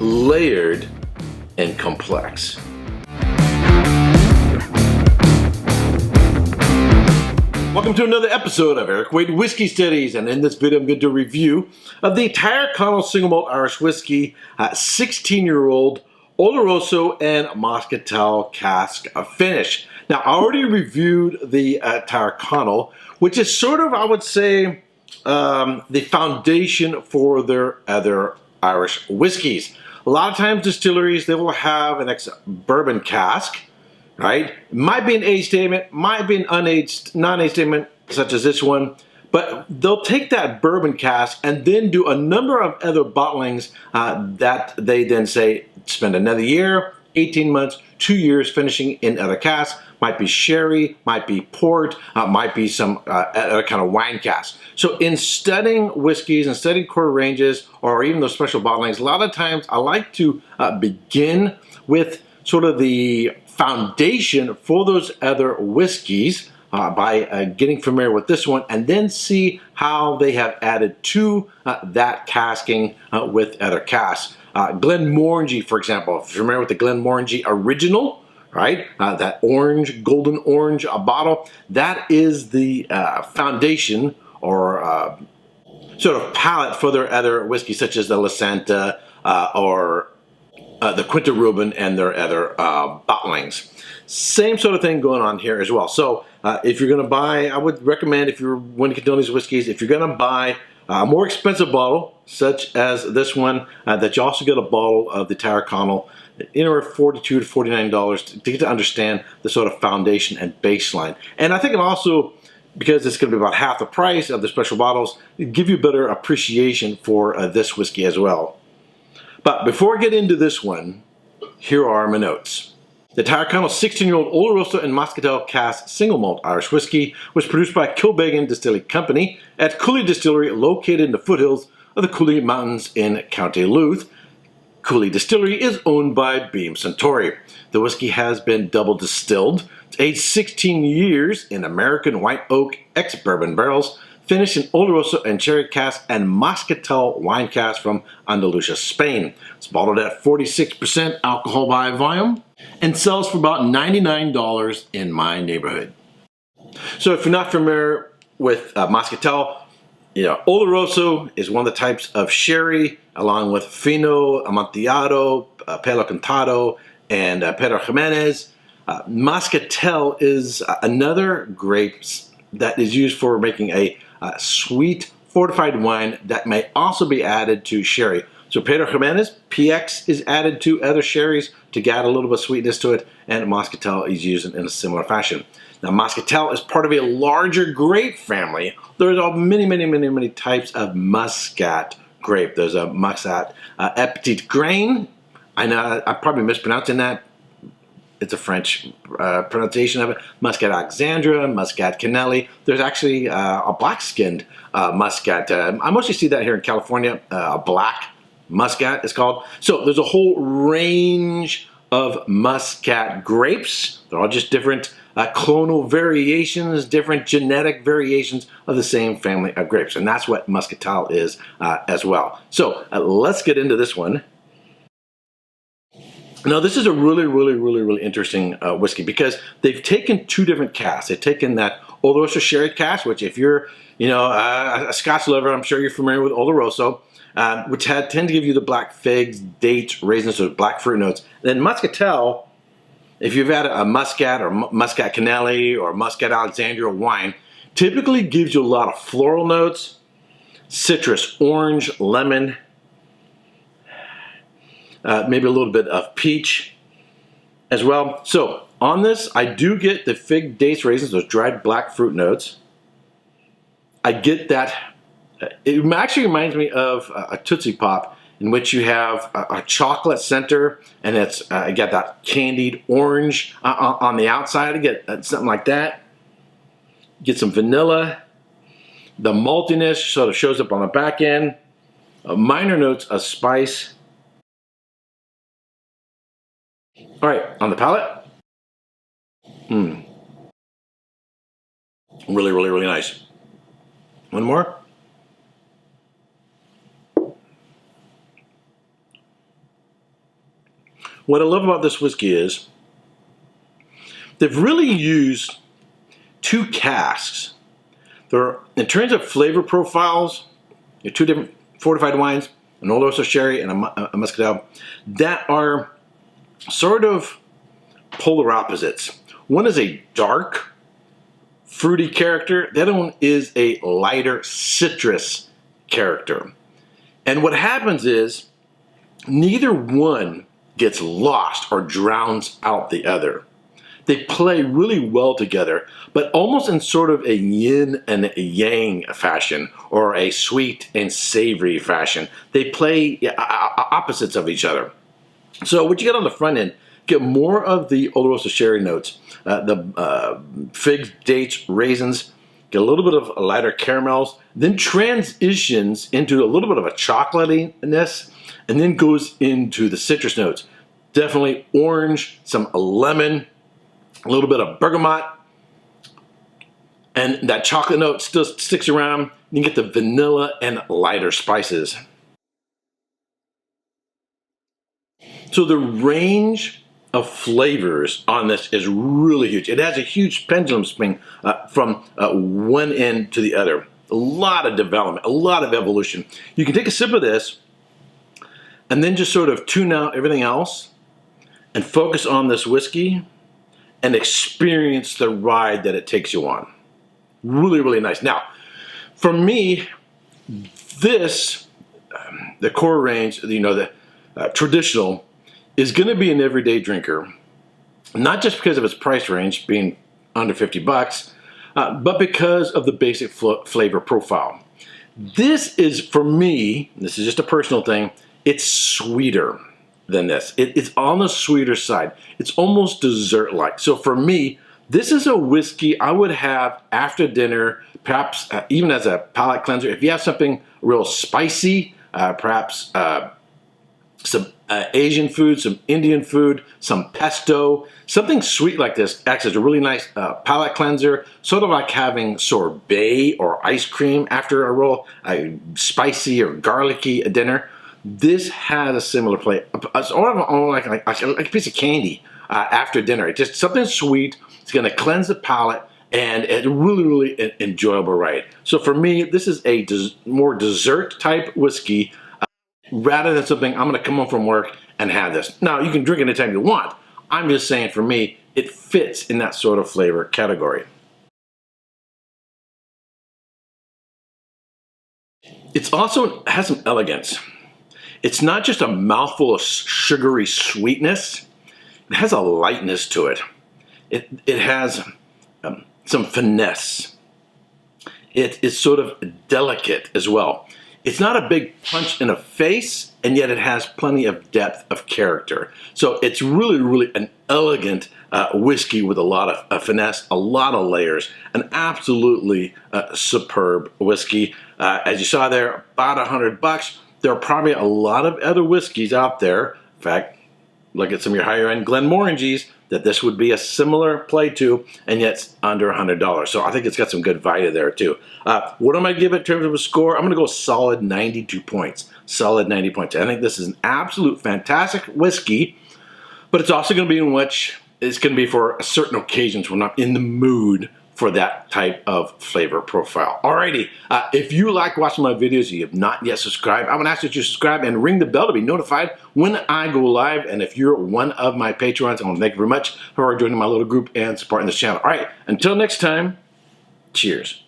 layered, and complex. Welcome to another episode of Erik Wait Whiskey Studies, and in this video I'm going to do a review of the Tyrconnell Single Malt Irish Whiskey 16-year-old Oloroso and Moscatel Cask finish. Now, I already reviewed the Tyrconnell, which is sort of, I would say, the foundation for their other Irish whiskeys. A lot of times distilleries, they will have an ex-bourbon cask, right? Might be an aged statement, might be an unaged, non-aged statement, such as this one, but they'll take that bourbon cask and then do a number of other bottlings that they then say spend another year, 18 months, 2 years finishing in other casks. Might be sherry, might be port, might be some other kind of wine cask. So in studying whiskeys and studying core ranges or even those special bottlings, a lot of times I like to begin with sort of the foundation for those other whiskeys by getting familiar with this one, and then see how they have added to that casking with other casks. Glenmorangie, for example, if you're familiar with the Glenmorangie Original, right? That orange, golden orange bottle, that is the foundation or sort of palate for their other whiskeys, such as the La Santa or the Quinta Rubin and their other bottlings. Same sort of thing going on here as well. So if you're going to buy, I would recommend, if you're when you get these whiskeys, if you're going to buy a more expensive bottle, such as this one, that you also get a bottle of the Tyrconnell, anywhere $42 to $49 to get to understand the sort of foundation and baseline. And I think it also, because it's going to be about half the price of the special bottles, give you a better appreciation for this whiskey as well. But before I get into this one, here are my notes. The Tyrconnell 16-year-old Oloroso and Moscatel Cask Single Malt Irish Whiskey was produced by Kilbeggan Distilling Company at Cooley Distillery, located in the foothills of the Cooley Mountains in County Louth. Cooley Distillery is owned by Beam Suntory. The whiskey has been double distilled. It's aged 16 years in American white oak ex-bourbon barrels, finished in Oloroso and Cherry cask and Moscatel wine cask from Andalusia, Spain. It's bottled at 46% alcohol by volume and sells for about $99 in my neighborhood. So if you're not familiar with Moscatel, Oloroso is one of the types of sherry, along with Fino, Amontillado, Palo Cantado, and Pedro Jimenez. Moscatel is another grape that is used for making a sweet fortified wine that may also be added to sherry. So Pedro Jimenez, PX, is added to other sherries to add a little bit of sweetness to it, and Moscatel is used in a similar fashion. Now, Moscatel is part of a larger grape family. There's many types of Muscat grape. There's a Muscat Petit Grain. I know I'm probably mispronouncing that. It's a French pronunciation of it. Muscat Alexandra, Muscat Canelli. There's actually a black-skinned Muscat. I mostly see that here in California. A black Muscat is called. So there's a whole range of Muscat grapes. They're all just different clonal variations, different genetic variations of the same family of grapes. And that's what Moscatel is as well. So let's get into this one. Now, this is a really interesting whiskey, because they've taken two different casks. They've taken that Oloroso sherry cask, which if you're, a Scotch lover, I'm sure you're familiar with Oloroso, which tend to give you the black figs, dates, raisins, those black fruit notes. Then Moscatel, if you've had a Muscat or Muscat Canelli or Muscat Alexandria wine, typically gives you a lot of floral notes, citrus, orange, lemon, maybe a little bit of peach as well. So on this, I do get the fig, dates, raisins, those dried black fruit notes. I get that. It actually reminds me of a Tootsie Pop, in which you have a chocolate center, and it's you got that candied orange on the outside. You get something like that. Get some vanilla. The maltiness sort of shows up on the back end. Minor notes of spice. All right, on the palate. Really nice. One more. what I love about this whiskey is they've really used two casks. In terms of flavor profiles, two different fortified wines, an Oloroso sherry and a Muscatel, that are sort of polar opposites. One is a dark, fruity character. The other one is a lighter citrus character. And what happens is neither one gets lost or drowns out the other. They play really well together, but almost in sort of a yin and a yang fashion, or a sweet and savory fashion. They play opposites of each other. So what you get on the front end, get more of the Oloroso sherry notes, the figs, dates, raisins, get a little bit of lighter caramels, then transitions into a little bit of a chocolatiness, and then goes into the citrus notes. Definitely orange, some lemon, a little bit of bergamot, and that chocolate note still sticks around. You get the vanilla and lighter spices. So the range of flavors on this is really huge. It has a huge pendulum swing from one end to the other. A lot of development, a lot of evolution. You can take a sip of this and then just sort of tune out everything else and focus on this whiskey and experience the ride that it takes you on. Really, really nice. Now, for me, this, the core range, the traditional, is going to be an everyday drinker, not just because of its price range being under 50 bucks, but because of the basic flavor profile. This is, for me, this is just a personal thing, it's sweeter than this. It's on the sweeter side. It's almost dessert-like. So for me, this is a whiskey I would have after dinner, perhaps even as a palate cleanser. If you have something real spicy, perhaps some Asian food, some Indian food, some pesto, something sweet like this acts as a really nice palate cleanser, sort of like having sorbet or ice cream after a real spicy or garlicky dinner. This has a similar play, sort of like a piece of candy after dinner. It's just something sweet. It's going to cleanse the palate, and it's really, really enjoyable ride. So for me, this is a more dessert type whiskey rather than something I'm going to come home from work and have this. Now, you can drink it anytime you want. I'm just saying, for me, it fits in that sort of flavor category. It also has some elegance. It's not just a mouthful of sugary sweetness. It has a lightness to it. It has some finesse. It is sort of delicate as well. It's not a big punch in the face, and yet it has plenty of depth of character. So it's really, really an elegant whiskey with a lot of finesse, a lot of layers, an absolutely superb whiskey. As you saw there, about $100. There are probably a lot of other whiskeys out there. In fact, look at some of your higher end Glenmorangies that this would be a similar play to, and yet it's under $100. So I think it's got some good value there too. What am I give it in terms of a score? I'm going to go solid 92 points. Solid 90 points. I think this is an absolute fantastic whiskey, but it's also going to be in which it's going to be for certain occasions when I'm in the mood for that type of flavor profile. Alrighty, if you like watching my videos, you have not yet subscribed, I would ask that you subscribe and ring the bell to be notified when I go live. And if you're one of my patrons, I want to thank you very much for joining my little group and supporting this channel. Alright, until next time, cheers.